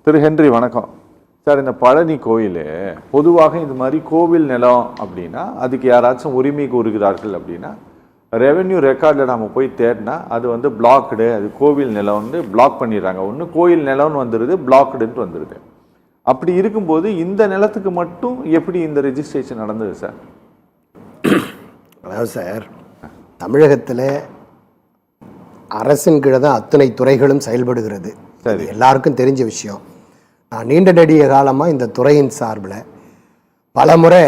திரு Henry வணக்கம் sir. இந்த பழனி கோயில் பொதுவாக இந்த மாதிரி கோவில் நிலம் அப்படின்னா அதுக்கு யாராச்சும் உரிமை கோருகிறார்கள் அப்படின்னா ரெவென்யூ ரெக்கார்டில் நம்ம போய் தேடினா அது வந்து பிளாக்டு, அது கோவில் நிலம் வந்து பிளாக் பண்ணிடுறாங்க. ஒன்று கோயில் நிலம்னு வந்துடுது, பிளாக்டுன்ட்டு வந்துடுது. அப்படி இருக்கும்போது இந்த நிலத்துக்கு மட்டும் எப்படி இந்த ரெஜிஸ்ட்ரேஷன் நடந்தது சார்? அதாவது சார், தமிழகத்தில் அரசின் கீழே தான் அத்தனை துறைகளும் செயல்படுகிறது. சரி, எல்லாருக்கும் தெரிஞ்ச விஷயம். நான் நீண்ட நெடிய காலமாக இந்த துறையின் சார்பில் பலமுறை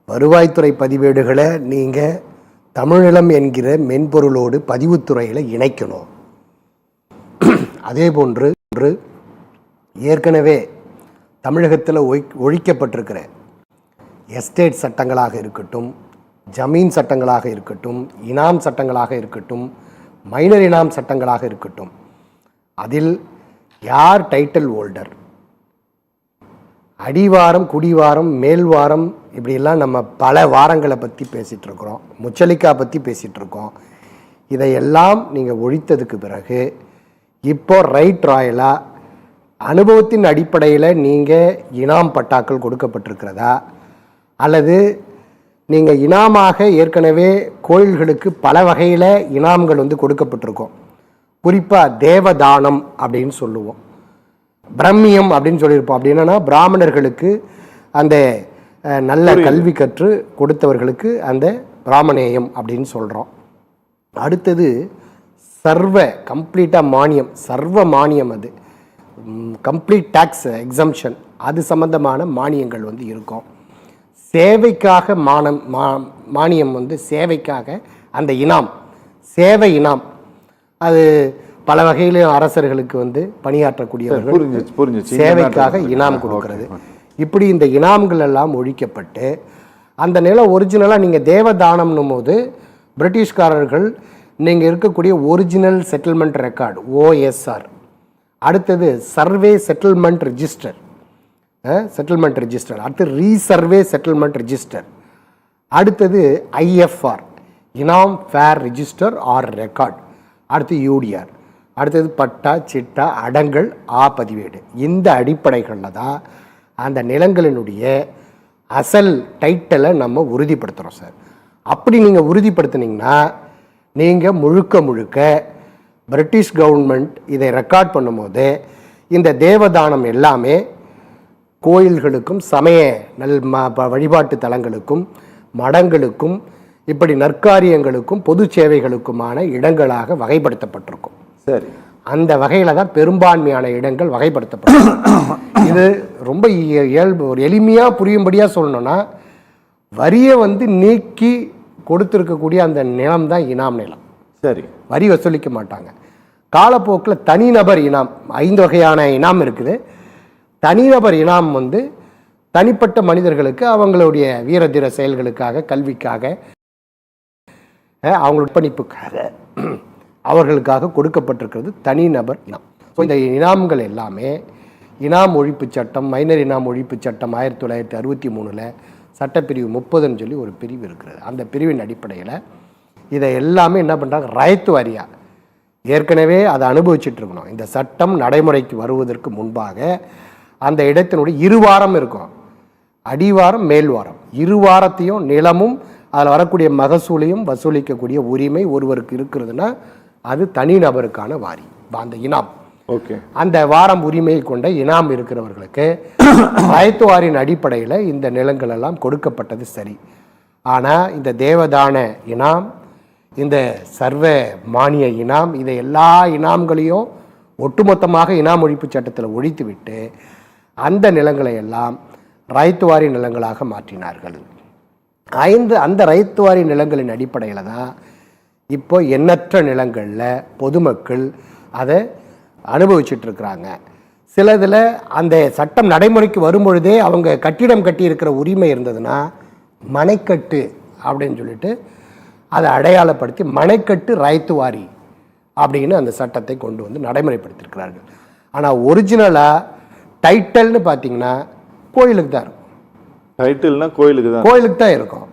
வருவாய்த்துறை பதிவேடுகளை நீங்கள் தமிழ்நிலம் என்கிற மென்பொருளோடு பதிவுத்துறையில் இணைக்கணும். அதே போன்று ஏற்கனவே தமிழகத்தில் ஒழிக்கப்பட்டிருக்கிற எஸ்டேட் சட்டங்களாக இருக்கட்டும், ஜமீன் சட்டங்களாக இருக்கட்டும், இனாம் சட்டங்களாக இருக்கட்டும், மைனர் இனாம் சட்டங்களாக இருக்கட்டும், அதில் யார் டைட்டில் ஹோல்டர், அடிவாரம், குடிவாரம், மேல்வாரம், இப்படியெல்லாம் நம்ம பல வாரங்களை பற்றி பேசிகிட்டு இருக்கிறோம். முச்சலிக்கா பற்றி பேசிகிட்டு இருக்கோம். இதையெல்லாம் நீங்கள் ஒழித்ததுக்கு பிறகு இப்போ ரைட் ராயலாக அனுபவத்தின் அடிப்படையில் நீங்கள் இனாம் பட்டாக்கள் கொடுக்கப்பட்டிருக்கிறதா, அல்லது நீங்கள் இனாமாக ஏற்கனவே கோயில்களுக்கு பல வகையில் இனாம்கள் வந்து கொடுக்கப்பட்டிருக்கோம். குறிப்பாக தேவதானம் அப்படின்னு சொல்லுவோம், பிரம்மியம் அப்படின்னு சொல்லியிருப்போம். அப்படி என்னன்னா பிராமணர்களுக்கு அந்த நல்ல கல்வி கற்று கொடுத்தவர்களுக்கு அந்த பிராமணேயம் அப்படின்னு சொல்கிறோம். அடுத்தது சர்வ கம்ப்ளீட்டாக மானியம், சர்வ மானியம், அது கம்ப்ளீட் டேக்ஸ் எக்ஸம்ஷன், அது சம்பந்தமான மானியங்கள் வந்து இருக்கும். சேவைக்காக மானியம் வந்து சேவைக்காக அந்த இனாம், சேவை இனாம், அது பல வகையிலும் அரசர்களுக்கு வந்து பணியாற்றக்கூடியவர்கள் சேவைக்காக இனாம் கொடுக்கிறது. இப்படி இந்த இனாம்கள் எல்லாம் ஒழிக்கப்பட்டு அந்த நிலம் ஒரிஜினலாக நீங்கள் தேவதானம்னும் போது பிரிட்டிஷ்காரர்கள் நீங்கள் இருக்கக்கூடிய ஒரிஜினல் செட்டில்மெண்ட் ரெக்கார்டு OSR, அடுத்தது சர்வே செட்டில்மெண்ட் ரிஜிஸ்டர், அடுத்து ரீசர்வே செட்டில்மெண்ட் ரிஜிஸ்டர், அடுத்தது IFR இனாம் ஃபேர் ரிஜிஸ்டர் ஆர் ரெக்கார்ட், அடுத்து UDR, அடுத்தது பட்டா, சிட்டா, அடங்கல், பதிவேடு. இந்த அடிப்படைகளில் தான் அந்த நிலங்களினுடைய அசல் டைட்டலை நம்ம உறுதிப்படுத்துகிறோம் சார். அப்படி நீங்கள் உறுதிப்படுத்தினீங்கன்னா நீங்கள் முழுக்க பிரிட்டிஷ் கவர்மெண்ட் இதை ரெக்கார்ட் பண்ணும்போது இந்த தேவதானம் எல்லாமே கோயில்களுக்கும் சமய வழிபாட்டு தலங்களுக்கும் மடங்களுக்கும் இப்படி நற்காரியங்களுக்கும் பொது சேவைகளுக்குமான இடங்களாக வகைப்படுத்தப்பட்டிருக்கும். சரி, அந்த வகையில் தான் பெரும்பான்மையான இடங்கள் வகைப்படுத்தப்படும். இது ரொம்ப ஒரு எளிமையாக புரியும்படியாக சொல்லணும்னா, வரியை வந்து நீக்கி கொடுத்துருக்கக்கூடிய அந்த நிலம் தான் இனாம் நிலம். சரி, வரி வசூலிக்க மாட்டாங்க. காலப்போக்கில் தனிநபர் இனாம், 5 வகையான இனாம் இருக்குது. தனிநபர் இனாம் வந்து தனிப்பட்ட மனிதர்களுக்கு அவங்களுடைய வீரதீர செயல்களுக்காக, கல்விக்காக, அவங்களோட பணிப்புக்காக, அவர்களுக்காக கொடுக்கப்பட்டிருக்கிறது தனிநபர் இனாம். ஸோ இந்த இனாம்கள் எல்லாமே இனாம் ஒழிப்பு சட்டம், மைனர் இனாம் ஒழிப்பு சட்டம் 1963 சட்டப்பிரிவு 30ன்னு சொல்லி ஒரு பிரிவு இருக்கிறது. அந்த பிரிவின் அடிப்படையில் இதை எல்லாமே என்ன பண்ணுறாங்க, ரைத்து வாரியா ஏற்கனவே அதை அனுபவிச்சுட்டு இருக்கணும். இந்த சட்டம் நடைமுறைக்கு வருவதற்கு முன்பாக அந்த இடத்தினுடைய 2 வாரம் இருக்கும், அடிவாரம், மேல்வாரம், 2 வாரத்தையும் நிலமும் அதில் வரக்கூடிய மகசூலையும் வசூலிக்கக்கூடிய உரிமை ஒருவருக்கு இருக்கிறதுனா அது தனிநபருக்கான வாரி, அந்த இனாம். ஓகே, அந்த வாரம் உரிமையை கொண்ட இனாம் இருக்கிறவர்களுக்கு ரைத்துவாரின் அடிப்படையில் இந்த நிலங்கள் எல்லாம் கொடுக்கப்பட்டது சரி. ஆனால் இந்த தேவதான இனாம், இந்த சர்வ மானிய இனாம், இதை எல்லா இனாம்களையும் ஒட்டுமொத்தமாக இனாம் ஒழிப்பு சட்டத்தில் ஒழித்து விட்டு அந்த நிலங்களை எல்லாம் ரைத்துவாரி நிலங்களாக மாற்றினார்கள். அந்த ரைத்துவாரி நிலங்களின் அடிப்படையில் தான் இப்போ எண்ணற்ற நிலங்களில் பொதுமக்கள் அதை அனுபவிச்சுட்ருக்கிறாங்க. சிலதில் அந்த சட்டம் நடைமுறைக்கு வரும்பொழுதே அவங்க கட்டிடம் கட்டி இருக்கிற உரிமை இருந்ததுன்னா மனைக்கட்டு அப்படின்னு சொல்லிட்டு அதை அடையாளப்படுத்தி மனைக்கட்டு ரைத்துவாரி அப்படின்னு அந்த சட்டத்தை கொண்டு வந்து நடைமுறைப்படுத்தியிருக்கிறார்கள். ஆனால் ஒரிஜினலாக டைட்டில்னு பார்த்தீங்கன்னா கோயிலுக்கு தான் இருக்கும். டைட்டில்னா கோயிலுக்கு தான் இருக்கும்.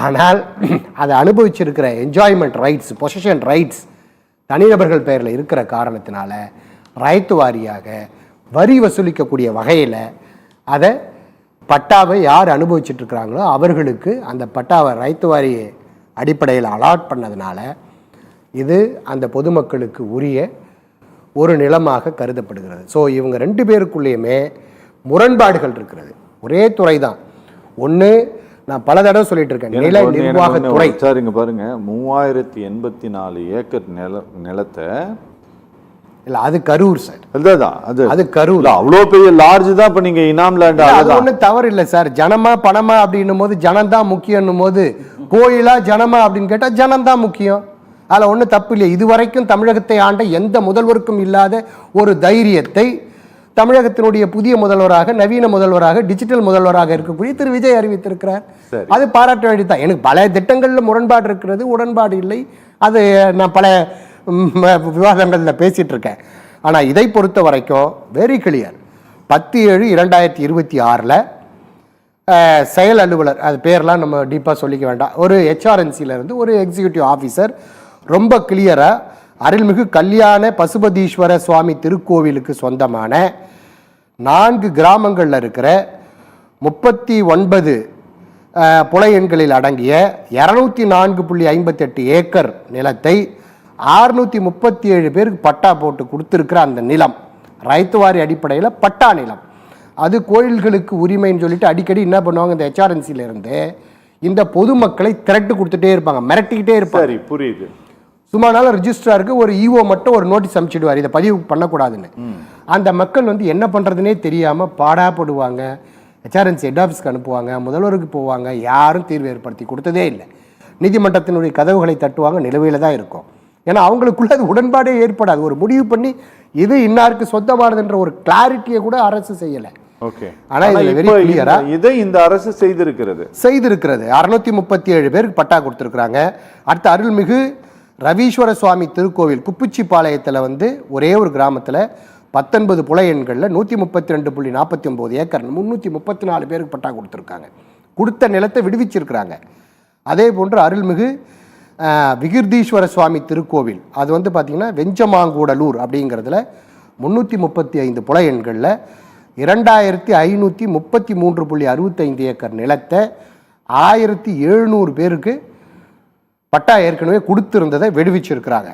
ஆனால் அதை அனுபவிச்சிருக்கிற என்ஜாய்மெண்ட் ரைட்ஸ், பொசிஷன் ரைட்ஸ் தனிநபர்கள் பெயரில் இருக்கிற காரணத்தினால ரைத்து வாரியாக வரி வசூலிக்கக்கூடிய வகையில் அதை பட்டாவை யார் அனுபவிச்சுட்டு இருக்கிறாங்களோ அவர்களுக்கு அந்த பட்டாவை ரைத்து வாரி அடிப்படையில் அலாட் பண்ணதுனால இது அந்த பொதுமக்களுக்கு உரிய ஒரு நிலமாக கருதப்படுகிறது. ஸோ இவங்க 2 பேருக்குள்ளேயுமே முரண்பாடுகள் இருக்கிறது. ஒரே துறை தான். ஒன்று நான் பல தடவை சொல்லிட்டு இருக்கேன், நில நிர்வாகத்துறை. சார் இங்க பாருங்க, 3084 ஏக்கர் நிலத்தை இல்லை, அது கரூர் சார். அது கரூர். அவ்வளோ பெரிய லார்ஜ் தான். இப்போ நீங்க இனாம் லேண்ட் அது ஒன்றும் தவறு இல்லை சார். ஜனமா பணமா அப்படின்னும் போது ஜனம் தான் முக்கியம் போது, கோயிலா ஜனமா அப்படின்னு கேட்டால் ஜனம் தான் முக்கியம். அதில் ஒன்றும் தப்பு இல்லை. இதுவரைக்கும் தமிழகத்தை ஆண்ட எந்த முதல்வருக்கும் இல்லாத ஒரு தைரியத்தை தமிழகத்தினுடைய புதிய முதல்வராக, நவீன முதல்வராக, டிஜிட்டல் முதல்வராக இருக்கக்கூடிய திரு விஜய் அறிவித்திருக்கிறார். அது பாராட்ட வேண்டியதுதான். எனக்கு பல திட்டங்களில் முரண்பாடு இருக்கிறது, உடன்பாடு இல்லை. அது நான் பல விவாதங்களில் பேசிட்டு இருக்கேன். ஆனால் இதை பொறுத்த வரைக்கும் வெரி கிளியர். 10/7/2026 செயல் அலுவலர், அது பேர்லாம் நம்ம டீப்பாக சொல்லிக்க வேண்டாம், ஒரு ஹெச்ஆர்என்சியிலேருந்து ஒரு எக்ஸிக்யூட்டிவ் ஆஃபீஸர் ரொம்ப கிளியராக அருள்மிகு கல்யாண பசுபதீஸ்வர சுவாமி திருக்கோவிலுக்கு சொந்தமான 4 கிராமங்களில் இருக்கிற 39 புல எண்களில் அடங்கிய 204.58 ஏக்கர் நிலத்தை 637 பேருக்கு பட்டா போட்டு கொடுத்துருக்கிற அந்த நிலம் ரைத்து வாரி அடிப்படையில் பட்டா நிலம். அது கோயில்களுக்கு உரிமைன்னு சொல்லிட்டு அடிக்கடி என்ன பண்ணுவாங்க, இந்த ஹெச்ஆர்என்சியிலேருந்து இந்த பொதுமக்களை திரட்டு கொடுத்துட்டே இருப்பாங்க, மிரட்டிக்கிட்டே இருப்பாங்க. சரி, புரியுது. சும்மானாலும் ரிஜிஸ்ட்ராருக்கு ஒரு ஈஓ மட்டும் ஒரு நோட்டீஸ் அனுப்பிச்சிடுவார், இதை பதிவு பண்ணக்கூடாதுன்னு. அந்த மக்கள் வந்து என்ன பண்ணுறதுனே தெரியாமல் பாடாப்படுவாங்க. ஹெச்ஆர்என்சி ஹெட் ஆஃபீஸ்க்கு அனுப்புவாங்க, முதல்வருக்கு போவாங்க, யாரும் தீர்வு ஏற்படுத்தி கொடுத்ததே இல்லை. நீதிமன்றத்தினுடைய கதவுகளை தட்டுவாங்க, நிலுவையில் தான் இருக்கும். ஏன்னா அவங்களுக்குள்ள அது உடன்பாடே ஏற்படாது. ஒரு முடிவு பண்ணி இது இன்னாருக்கு சொந்தமானதுன்ற ஒரு கிளாரிட்டியை கூட அரசு செய்யலை. இதை இந்த அரசு செய்திருக்கிறது 637 பேருக்கு பட்டா கொடுத்துருக்குறாங்க. அடுத்த அருள்மிகு ரவீஸ்வர சுவாமி திருக்கோவில் குப்புச்சிப்பாளையத்தில் வந்து ஒரே ஒரு கிராமத்தில் 19 புல எண்களில் 132.49 ஏக்கர் 334 பேருக்கு பட்டா கொடுத்துருக்காங்க. கொடுத்த நிலத்தை விடுவிச்சிருக்கிறாங்க. அதே போன்று அருள்மிகு விகிர்தீஸ்வர சுவாமி திருக்கோவில், அது வந்து பார்த்திங்கன்னா வெஞ்சமாங்கூடலூர் அப்படிங்கிறதுல 335 புல எண்களில் 2533.65 ஏக்கர் நிலத்தை 1700 பேருக்கு பட்டா ஏற்கனவே கொடுத்திருந்ததை விடுவிச்சிருக்கிறாங்க.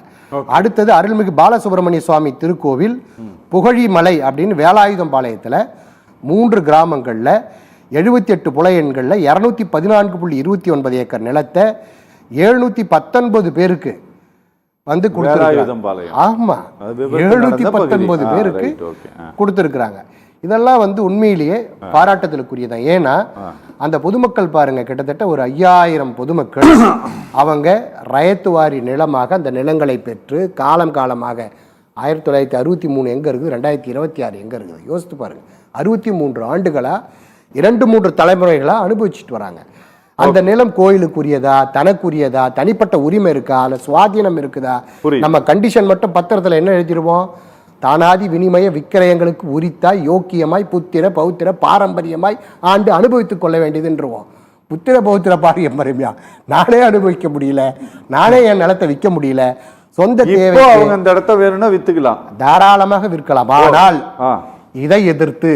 அடுத்தது அருள்மிகு பாலசுப்ரமணிய சுவாமி திருக்கோவில் புகழிமலை அப்படின்னு வேலாயுதம் பாளையத்தில் 3 கிராமங்களில் 78 புல எண்களில் 214.29 ஏக்கர் நிலத்தை 719 பேருக்கு வந்து கொடுத்துருக்காங்க. ஆமா, 719 பேருக்கு கொடுத்துருக்குறாங்க. இதெல்லாம் வந்து உண்மையிலேயே பாராட்டத்திற்குரியதான். ஏன்னா அந்த பொதுமக்கள் பாருங்க, கிட்டத்தட்ட ஒரு 5000 பொதுமக்கள் அவங்க ரயத்து வாரி நிலமாக அந்த நிலங்களை பெற்று காலம் காலமாக 1963 எங்க இருக்குது, 2026 எங்க இருக்குது, யோசித்து பாருங்க. 63 ஆண்டுகளா 2-3 தலைமுறைகளா அனுபவிச்சுட்டு வராங்க. அந்த நிலம் கோயிலுக்குரியதா, தனக்குரியதா, தனிப்பட்ட உரிமை இருக்கா, அல்ல சுவாதீனம் இருக்குதா? நம்ம கண்டிஷன் மட்டும் பத்திரத்துல என்ன எழுதிடுவோம், தானாதி வினிமய விக்கிரயங்களுக்கு உரித்தாய் யோக்கியமாய் புத்திர பௌத்திர பாரம்பரியமாய் ஆண்டு அனுபவித்துக் கொள்ள வேண்டியதுன்றவோம். புத்திர பௌத்திர பாரம்பரியமா நானே அனுபவிக்க முடியல, நானே என் நிலத்தை விற்க முடியல, சொந்த தேவை அவங்க அந்த இடத்த வேணும்னா வித்துக்கலாம், தாராளமாக விற்கலாம். ஆனால் இதை எதிர்த்து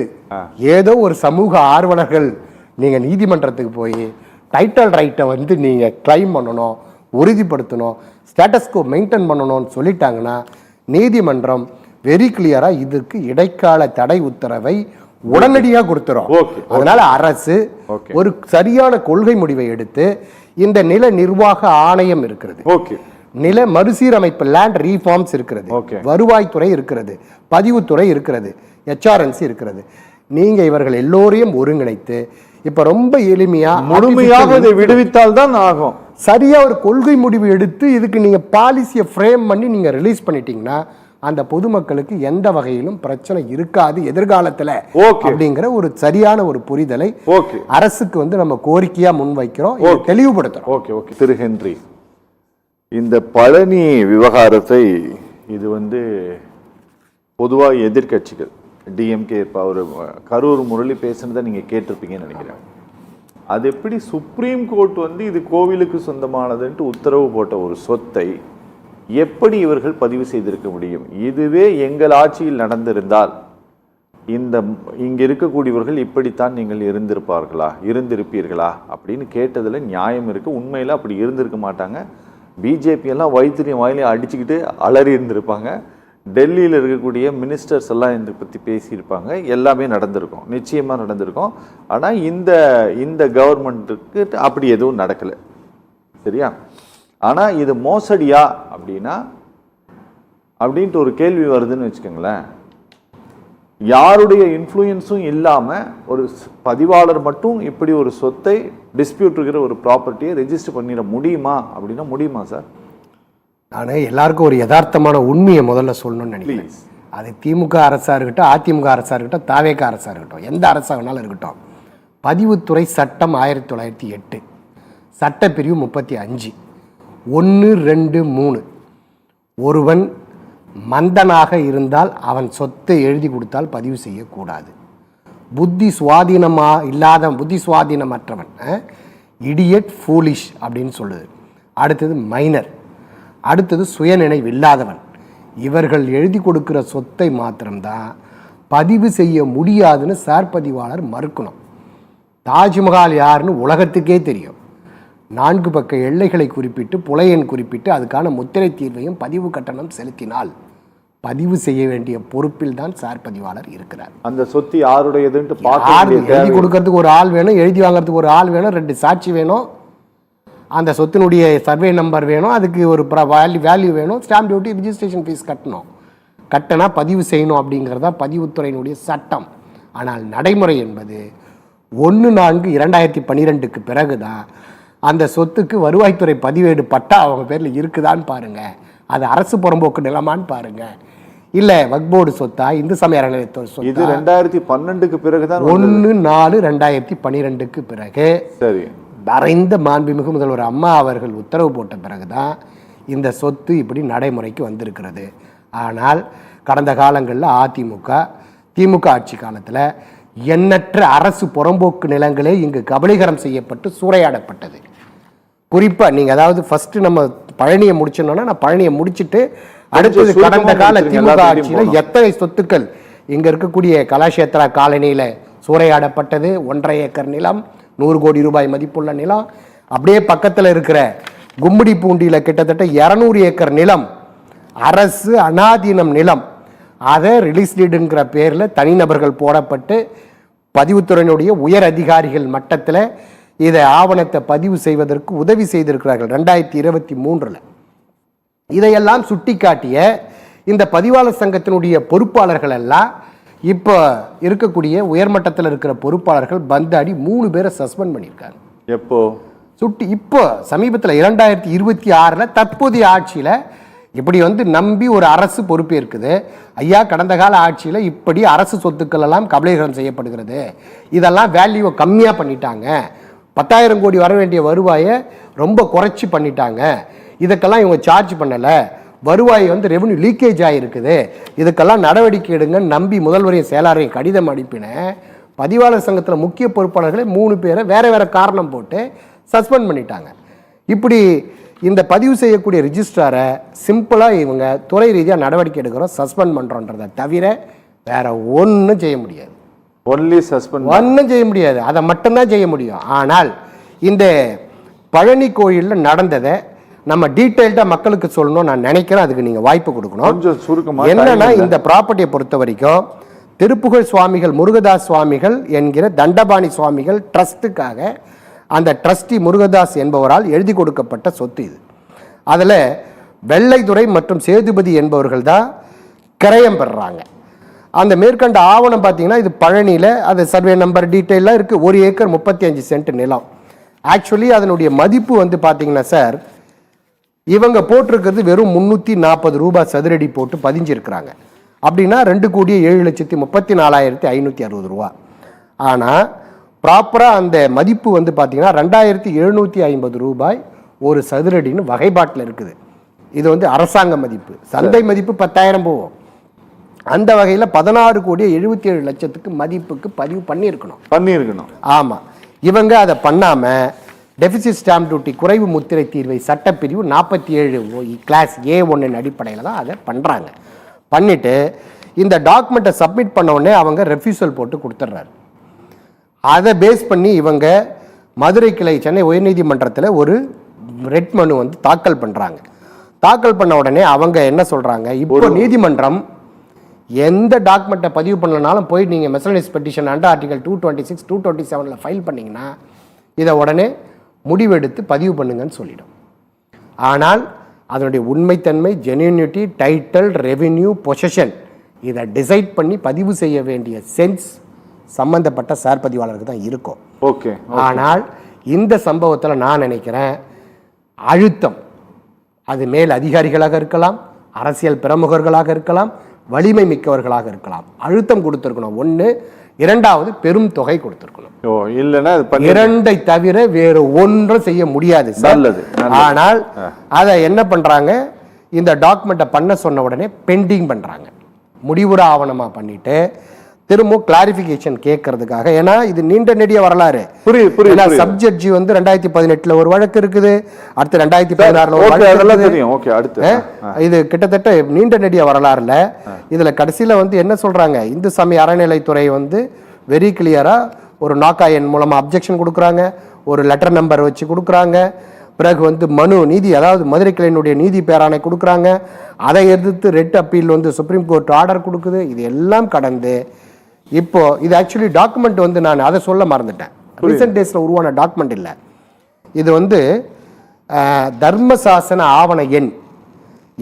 ஏதோ ஒரு சமூக ஆர்வலர்கள் நீங்க நீதிமன்றத்துக்கு போய் டைட்டில் ரைட்டை வந்து நீங்க கிளைம் பண்ணணும், உறுதிப்படுத்தணும், ஸ்டேட்டஸ்கோ மெயின்டைன் பண்ணணும்னு சொல்லிட்டாங்கன்னா நீதிமன்றம் வெரி கிளியரா இதுக்கு இடைக்கால தடை உத்தரவை உடனடியாக கொடுத்துரும். அதனால அரசு ஒரு சரியான கொள்கை முடிவை எடுத்து, இந்த நில நிர்வாக ஆணையம் இருக்கிறது, நில மறுசீரமைப்பு லேண்ட் ரீஃபார்ம்ஸ் இருக்கிறது, வருவாய்த்துறை இருக்கிறது, பதிவுத்துறை இருக்கிறது, ஹெச்ஆர்என்சி இருக்கிறது. நீங்க இவர்கள் எல்லோரையும் ஒருங்கிணைத்து இப்ப ரொம்ப எளிமையா முழுமையாக இதை விடுவித்தால் தான் ஆகும். சரியா ஒரு கொள்கை முடிவு எடுத்து இதுக்கு நீங்க பாலிசியை ஃப்ரேம் பண்ணி நீங்க ரிலீஸ் பண்ணிட்டீங்கன்னா அந்த பொதுமக்களுக்கு எந்த வகையிலும் பிரச்சனை இருக்காது எதிர்காலத்துல அப்படிங்கிற ஒரு சரியான ஒரு புரிதலை அரசுக்கு வந்து நம்ம கோரிக்கையா முன்வைக்கிறோம், தெளிவுபடுத்துறோம். ஓகே ஓகே திரு ஹென்றி, இந்த பழனி விவகாரத்தை இது வந்து பொதுவாக எதிர்கட்சிகள் டிஎம்கே இப்போ அவர் கரூர் முரளி பேசுனதை நீங்க கேட்டிருப்பீங்கன்னு நினைக்கிறேன். அது எப்படி சுப்ரீம் கோர்ட் வந்து இது கோவிலுக்கு சொந்தமானதுன்ட்டு உத்தரவு போட்ட ஒரு சொத்தை எப்படி இவர்கள் பதிவு செய்திருக்க முடியும்? இதுவே எங்கள் ஆட்சியில் நடந்திருந்தால் இங்கே இருக்கக்கூடியவர்கள் இப்படித்தான் நீங்கள் இருந்திருப்பீர்களா அப்படின்னு கேட்டதில் நியாயம் இருக்குது. உண்மையில் அப்படி இருந்திருக்க மாட்டாங்க. பிஜேபி எல்லாம் வயிற்றுலையும் வாயிலையும் அடிச்சுக்கிட்டு அலறி இருந்திருப்பாங்க. டெல்லியில் இருக்கக்கூடிய மினிஸ்டர்ஸ் எல்லாம் இதை பற்றி பேசியிருப்பாங்க. எல்லாமே நடந்திருக்கும், நிச்சயமாக நடந்திருக்கும். ஆனால் இந்த கவர்மெண்ட்டுக்கு அப்படி எதுவும் நடக்கலை. சரியா? ஆனால் இது மோசடியா அப்படின்ட்டு ஒரு கேள்வி வருதுன்னு வச்சுக்கோங்களேன். யாருடைய இன்ஃப்ளூயன்ஸும் இல்லாமல் ஒரு பதிவாளர் மட்டும் இப்படி ஒரு சொத்தை டிஸ்பியூட் இருக்கிற ஒரு ப்ராப்பர்ட்டியை ரெஜிஸ்டர் பண்ணிட முடியுமா அப்படின்னா முடியுமா சார்? நான் எல்லாருக்கும் ஒரு யதார்த்தமான உண்மையை முதல்ல சொல்லணும்னு நினைக்கிறேன். அது திமுக அரசாக இருக்கட்டும், அதிமுக அரசாக இருக்கட்டும், தாவேக அரசாக இருக்கட்டும், எந்த அரசாக வேணாலும் இருக்கட்டும், பதிவுத்துறை சட்டம் 1908 சட்டப்பிரிவு 35 1, 2, 3 ஒருவன் மந்தனாக இருந்தால் அவன் சொத்தை எழுதி கொடுத்தால் பதிவு செய்யக்கூடாது. புத்தி சுவாதீனமற்றவன் இடியட் ஃபூலிஷ் அப்படின்னு சொல்லுது. அடுத்தது மைனர், அடுத்தது சுயநினைவு இல்லாதவன். இவர்கள் எழுதி கொடுக்குற சொத்தை மாத்திரம்தான் பதிவு செய்ய முடியாதுன்னு சார் பதிவாளர் மறுக்கணும். தாஜ்மஹால் யாருன்னு உலகத்துக்கே தெரியும். 4 பக்க எல்லைகளை குறிப்பிட்டு புலையன் குறிப்பிட்டு அதுக்கான முத்திரை தீர்வையும் பதிவு கட்டணம் செலுத்தினால் பதிவு செய்ய வேண்டிய பொறுப்பில் தான் சார் பதிவாளர் இருக்கிறார். அந்த சொத்து யாருடையதுன்னு எழுதி கொடுக்கறதுக்கு ஒரு ஆள் வேணும், எழுதி வாங்கறதுக்கு ஒரு ஆள் வேணும், 2 சாட்சி வேணும், அந்த சொத்தினுடைய சர்வே நம்பர் வேணும், அதுக்கு ஒரு வேல்யூ வேணும், ஸ்டாம்ப் டியூட்டி ரிஜிஸ்ட்ரேஷன் ஃபீஸ் கட்டினா பதிவு செய்யணும் அப்படிங்கிறதா பதிவுத்துறையினுடைய சட்டம். ஆனால் நடைமுறை என்பது 1/4/2012க்கு பிறகுதான் அந்த சொத்துக்கு வருவாய்த்துறை பதிவேடு பட்டா அவங்க பேரில் இருக்குதான்னு பாருங்க, அது அரசு புறம்போக்கு நிலமான்னு பாருங்க, இல்ல வக்போர்டு சொத்தா, இந்து சமய அறநிலையத்துறை சொத்தா. இது 2012க்கு பிறகுதான் 1/4/2012க்கு பிறகு சரி மறைந்த மாண்புமிகு முதல்வர் அம்மா அவர்கள் உத்தரவு போட்ட பிறகுதான் இந்த சொத்து இப்படி நடைமுறைக்கு வந்திருக்கிறது. ஆனால் கடந்த காலங்களில் திமுக ஆட்சி காலத்தில் எண்ணற்ற அரசு புறம்போக்கு நிலங்களே இங்கு கபலீகரம் செய்யப்பட்டு சூறையாடப்பட்டது. குறிப்பாக நீங்கள் அதாவது ஃபர்ஸ்ட் நம்ம பழனியை முடிச்சோம்னா, நான் பழனியை முடிச்சுட்டு அடுத்தது கடந்த கால திமுக ஆட்சியில் எத்தனை சொத்துக்கள் இங்கே இருக்கக்கூடிய கலாஷேத்ரா காலனியில் சூறையாடப்பட்டது. 1.5 ஏக்கர் நிலம், 100 கோடி ரூபாய் மதிப்புள்ள நிலம். அப்படியே பக்கத்தில் இருக்கிற கும்மிடி பூண்டியில் கிட்டத்தட்ட 200 ஏக்கர் நிலம் அரசு அனாதீனம் நிலம். அதை ரிலீஸ் டீடுங்கிற பேரில் தனிநபர்கள் போடப்பட்டு பதிவுத்துறையினுடைய உயர் அதிகாரிகள் மட்டத்தில் இதை ஆவணத்தை பதிவு செய்வதற்கு உதவி செய்திருக்கிறார்கள் 2023. இதையெல்லாம் சுட்டி காட்டிய இந்த பதிவாளர் சங்கத்தினுடைய பொறுப்பாளர்கள் எல்லாம் இப்போ இருக்கக்கூடிய உயர்மட்டத்தில் இருக்கிற பொறுப்பாளர்கள் பந்தாடி 3 பேரை சஸ்பெண்ட் பண்ணியிருக்காங்க. எப்போ இப்போ சமீபத்தில் 2026 தற்போதைய ஆட்சியில் இப்படி நம்பி ஒரு அரசு பொறுப்பேற்குது. ஐயா, கடந்த கால ஆட்சியில் இப்படி அரசு சொத்துக்கள் எல்லாம் கபலீகரம் செய்யப்படுகிறது, இதெல்லாம் வேல்யூவை கம்மியாக பண்ணிட்டாங்க, 10,000 கோடி வர வேண்டிய வருவாயை ரொம்ப குறைச்சி பண்ணிட்டாங்க, இதுக்கெல்லாம் இவங்க சார்ஜ் பண்ணலை, வருவாய் ரெவென்யூ லீக்கேஜ் ஆகிருக்குது, இதுக்கெல்லாம் நடவடிக்கை எடுங்கன்னு நம்பி முதல்வரையும் செயலாளரையும் கடிதம் அனுப்பின பதிவாளர் சங்கத்தில் முக்கிய பொறுப்பாளர்களை 3 பேரை வேறு காரணம் போட்டு சஸ்பெண்ட் பண்ணிட்டாங்க. இப்படி இந்த பதிவு செய்யக்கூடிய ரிஜிஸ்ட்ராரை சிம்பிளாக இவங்க துறை ரீதியாக நடவடிக்கை எடுக்கிறோம், சஸ்பெண்ட் பண்ணுறோன்றதை தவிர வேற ஒன்றும் செய்ய முடியாது. ஒன்றும் செய்ய முடியாது, அதை மட்டும்தான் செய்ய முடியும். ஆனால் இந்த பழனி கோயிலில் நடந்ததை நம்ம டீட்டெயில்டாக மக்களுக்கு சொல்லணும் நான் நினைக்கிறேன். அதுக்கு நீங்கள் வாய்ப்பு கொடுக்கணும். என்னன்னா, இந்த ப்ராப்பர்ட்டியை பொறுத்த வரைக்கும் திருப்புகழ் சுவாமிகள் முருகதாஸ் சுவாமிகள் என்கிற தண்டபாணி சுவாமிகள் ட்ரஸ்ட்டுக்காக அந்த ட்ரஸ்டி முருகதாஸ் என்பவரால் எழுதி கொடுக்கப்பட்ட சொத்து இது. அதில் வெள்ளைத்துறை மற்றும் சேதுபதி என்பவர்கள் தான் கிரயம் பெறுறாங்க. அந்த மேற்கண்ட ஆவணம் பார்த்தீங்கன்னா இது பழனியில், அது சர்வே நம்பர் டீட்டெயிலாக இருக்குது. 1 ஏக்கர் 35 சென்ட் நிலம். ஆக்சுவலி அதனுடைய மதிப்பு பார்த்தீங்கன்னா சார், இவங்க போட்டிருக்கிறது வெறும் 340 ரூபாய் சதுரடி போட்டு பதிஞ்சிருக்கிறாங்க. அப்படின்னா 2,07,34,560 ரூபா. ஆனால் ப்ராப்பராக அந்த மதிப்பு பார்த்தீங்கன்னா 2,750 ரூபாய் ஒரு சதுரடின்னு வகைப்பாட்டில் இருக்குது. இது அரசாங்க மதிப்பு. சந்தை மதிப்பு 10,000 போகும். அந்த வகையில் 16,77,00,000 மதிப்புக்கு பதிவு பண்ணியிருக்கணும். ஆமாம், இவங்க அதை பண்ணாமல் டெபிசிட் ஸ்டாம்ப் டியூட்டி குறைவு முத்திரை தீர்வை சட்டப்பிரிவு 47 கிளாஸ் A1 அடிப்படையில் தான் அதை பண்ணுறாங்க. பண்ணிவிட்டு இந்த டாக்குமெண்ட்டை சப்மிட் பண்ண உடனே அவங்க ரெஃப்யூசல் போட்டு கொடுத்துட்றாரு. அதை பேஸ் பண்ணி இவங்க மதுரை கிளை சென்னை உயர்நீதிமன்றத்தில் ஒரு ரெட் மனு வந்து தாக்கல் பண்ணுறாங்க. தாக்கல் பண்ண உடனே அவங்க என்ன சொல்கிறாங்க, இப்போ நீதிமன்றம் எந்த டாக்குமெண்ட்டை பதிவு பண்ணலனாலும் போய் நீங்கள் மெசலனியஸ் பெட்டிஷன் அண்டர் ஆர்டிகல் 226 227 ஃபைல் பண்ணிங்கன்னா இதை உடனே முடிவெடுத்து பதிவு பண்ணுங்கன்னு சொல்லிடும். ஆனால் அதனுடைய உண்மைத்தன்மை, ஜென்யூனிட்டி, டைட்டில், ரெவென்யூ, பொசஷன் இதை டிசைட் பண்ணி பதிவு செய்ய வேண்டிய சென்ஸ் சம்பந்தப்பட்ட சார் பதிவாளருக்கு தான் இருக்கும். ஓகே. ஆனால் இந்த சம்பவத்தில் நான் நினைக்கிறேன் அழுத்தம், அது மேல் அதிகாரிகளாக இருக்கலாம், அரசியல் பிரமுகர்களாக இருக்கலாம், வலிமை மிக்கவர்களாக இருக்கலாம், அழுத்தம் கொடுத்துருக்கணும் ஒன்று. இரண்டாவது பெரும் தொகை கொடுத்துருக்கணும். இல்லைன்னா இரண்டை தவிர வேறு ஒன்றும் செய்ய முடியாது சார். ஆனால் அதை என்ன பண்றாங்க, இந்த டாக்குமெண்ட்டை பண்ண சொன்ன உடனே பெண்டிங் பண்றாங்க, முடிவுற ஆவணமா பண்ணிட்டு திரும்ப கிளாரிபிகேஷன் கேட்கறதுக்காக. ஏன்னா இது நீண்ட நெடிய வரலாறு. புரியுது. சப்ஜெக்ட் வந்து 2018 ஒரு வழக்கு இருக்குது, அடுத்து 2016 ஒரு வழக்கு. இது கிட்டத்தட்ட நீண்ட நெடிய வரலாறுல இதுல கடைசியில வந்து என்ன சொல்றாங்க, இந்து சமய அறநிலைத்துறை வந்து வெரி கிளியரா ஒரு நாக்கா எண் மூலமா அப்ஜெக்ஷன் கொடுக்குறாங்க, ஒரு லெட்டர் நம்பர் வச்சு கொடுக்குறாங்க. பிறகு வந்து மனு நீதி, அதாவது மதுரை கிளையினுடைய நீதி பேராணை கொடுக்குறாங்க. அதை எதிர்த்து ரெட் அப்பீல் வந்து சுப்ரீம் கோர்ட் ஆர்டர் கொடுக்குது. இது எல்லாம் கடந்து இப்போ இது ஆக்சுவலி டாக்குமெண்ட் வந்து நான் அதை சொல்ல மறந்துட்டேன். ரீசெண்ட் டேஸில் உருவான டாக்குமெண்ட் இல்லை. இது வந்து தர்மசாசன ஆவண எண்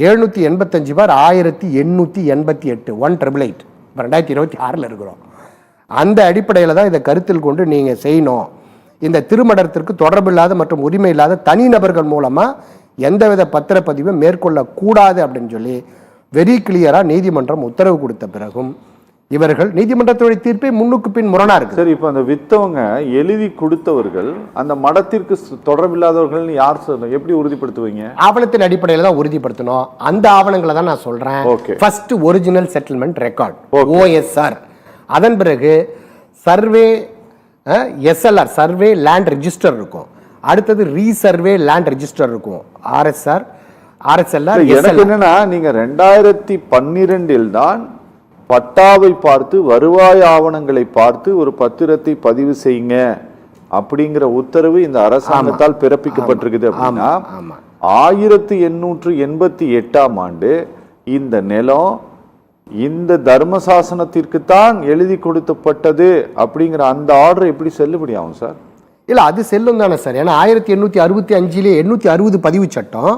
785/1888 1888 இப்போ 2026 இருக்கிறோம். அந்த அடிப்படையில் தான் இதை கருத்தில் கொண்டு நீங்கள் செய்யணும். இந்த திருமணத்திற்கு தொடர்பில்லாத மற்றும் உரிமை இல்லாத தனிநபர்கள் மூலமாக எந்தவித பத்திரப்பதிவும் மேற்கொள்ளக்கூடாது அப்படின்னு சொல்லி வெரி கிளியராக நீதிமன்றம் உத்தரவு கொடுத்த பிறகும் இவர்கள் நீதிமன்றத்துடைய தீர்ப்பை முன்னுக்கு பின் முரணா இருக்கு. சரி, இப்போ அந்த வித்தவங்க எழுதி கொடுத்தவர்கள் அந்த மடத்திற்கு தொடர்பில்லாதவர்கள் யார் எப்படி உறுதிப்படுத்துவீங்க? ஆவணத்தின் அடிப்படையில் தான் உறுதிப்படுத்தணும். அந்த ஆவணங்களை தான் நான் சொல்றேன். First original settlement record OSR, அதன் பிறகு survey SLR survey land register இருக்கும், அடுத்தது ரீசர்வே லேண்ட் ரெஜிஸ்டர் இருக்கும், RSLR. எனக்கு என்னன்னா, நீங்க 2012 தான் பட்டாவை பார்த்து வருவாய் ஆவணங்களை பார்த்து ஒரு பத்திரத்தை பதிவு செய்யுங்க அப்படிங்கிற உத்தரவு இந்த அரசாங்கத்தால் பிறப்பிக்கப்பட்டிருக்குது. அப்படின்னா 1888 ஆண்டு இந்த நிலம் இந்த தர்மசாசனத்திற்கு தான் எழுதி கொடுக்கப்பட்டது அப்படிங்கிற அந்த ஆர்டர் எப்படி செல்லுபடி ஆகும் சார்? இல்லை, அது செல்லும் தானே சார். ஏன்னா 1865 860 பதிவு சட்டம்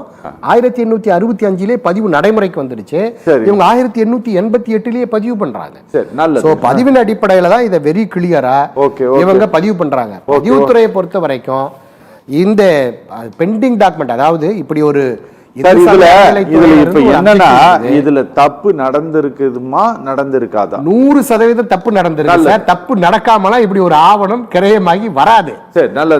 1865 பதிவு நடைமுறைக்கு வந்துடுச்சு. இவங்க 1888 பதிவு பண்றாங்க. பதிவின் அடிப்படையில தான் இதை வெரி கிளியரா இவங்க பதிவு பண்றாங்க. பதிவுத்துறையை பொறுத்த வரைக்கும் இந்த பெண்டிங் டாக்குமெண்ட், அதாவது இப்படி ஒரு இதுல தப்பு நடந்திருக்குதுமா நடந்திருக்காதா? 100% தப்பு நடந்திருக்கு. தப்பு நடக்காமலாம் இப்படி ஒரு ஆவணம் கிரயமாகி வராது. சரி, நல்லது.